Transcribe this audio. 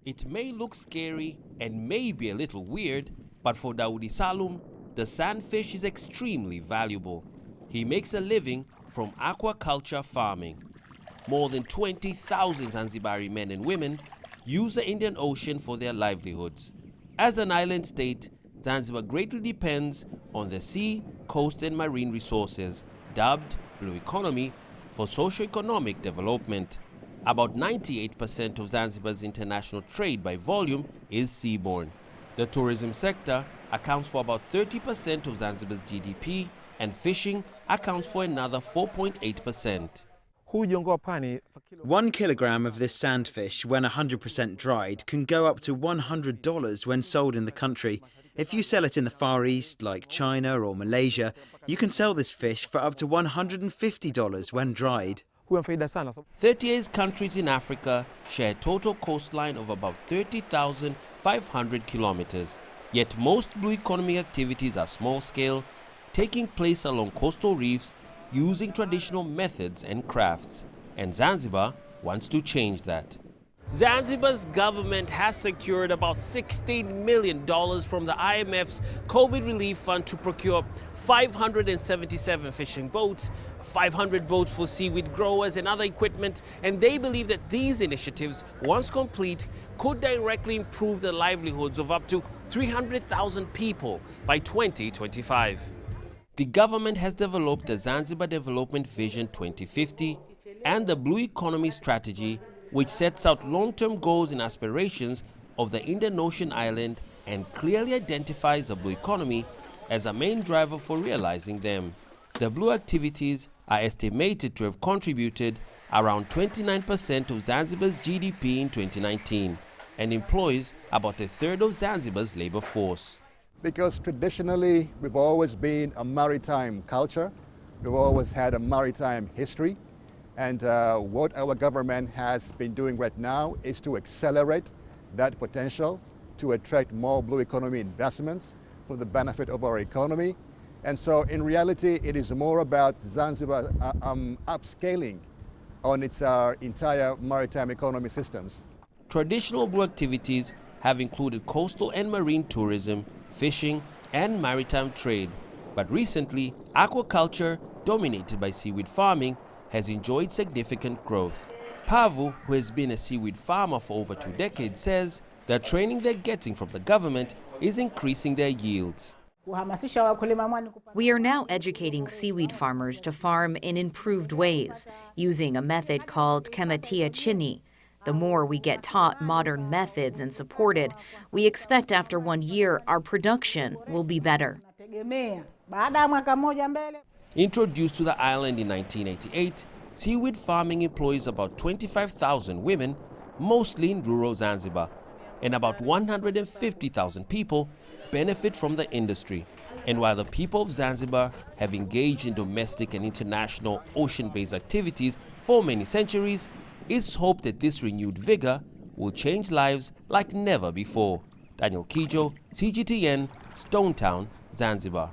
It may look scary and may be a little weird, but for Daudi Salum, the sandfish is extremely valuable. He makes a living from aquaculture farming. More than 20,000 Zanzibari men and women use the Indian Ocean for their livelihoods. As an island state, Zanzibar greatly depends on the sea, coast and marine resources, dubbed Blue Economy, for socio-economic development. About 98% of Zanzibar's international trade by volume is seaborne. The tourism sector accounts for about 30% of Zanzibar's GDP, and fishing accounts for another 4.8%. 1 kilogram of this sandfish, when 100% dried, can go up to $100 when sold in the country. If you sell it in the Far East, like China or Malaysia, you can sell this fish for up to $150 when dried. 38 countries in Africa share a total coastline of about 30,500 kilometers. Yet most blue economy activities are small-scale, taking place along coastal reefs using traditional methods and crafts. And Zanzibar wants to change that. Zanzibar's government has secured about $16 million from the IMF's COVID relief fund to procure 577 fishing boats, 500 boats for seaweed growers and other equipment, and they believe that these initiatives, once complete, could directly improve the livelihoods of up to 300,000 people by 2025. The government has developed the Zanzibar Development Vision 2050 and the Blue Economy Strategy, which sets out long-term goals and aspirations of the Indian Ocean island and clearly identifies the blue economy as a main driver for realizing them. The blue activities are estimated to have contributed around 29% of Zanzibar's GDP in 2019 and employs about a third of Zanzibar's labor force. Because traditionally we've always been a maritime culture, we've always had a maritime history, and what our government has been doing right now is to accelerate that potential to attract more blue economy investments for the benefit of our economy. And so in reality, it is more about Zanzibar upscaling on its entire maritime economy systems. Traditional blue activities have included coastal and marine tourism, fishing and maritime trade. But recently, aquaculture, dominated by seaweed farming, has enjoyed significant growth. Pavu, who has been a seaweed farmer for over 2 decades, says the training they're getting from the government is increasing their yields. We are now educating seaweed farmers to farm in improved ways, using a method called kematia chini. The more we get taught modern methods and supported, we expect after 1 year our production will be better. Introduced to the island in 1988, seaweed farming employs about 25,000 women, mostly in rural Zanzibar, and about 150,000 people benefit from the industry. And while the people of Zanzibar have engaged in domestic and international ocean-based activities for many centuries, it's hoped that this renewed vigor will change lives like never before. Daniel Kijo, CGTN, Stone Town, Zanzibar.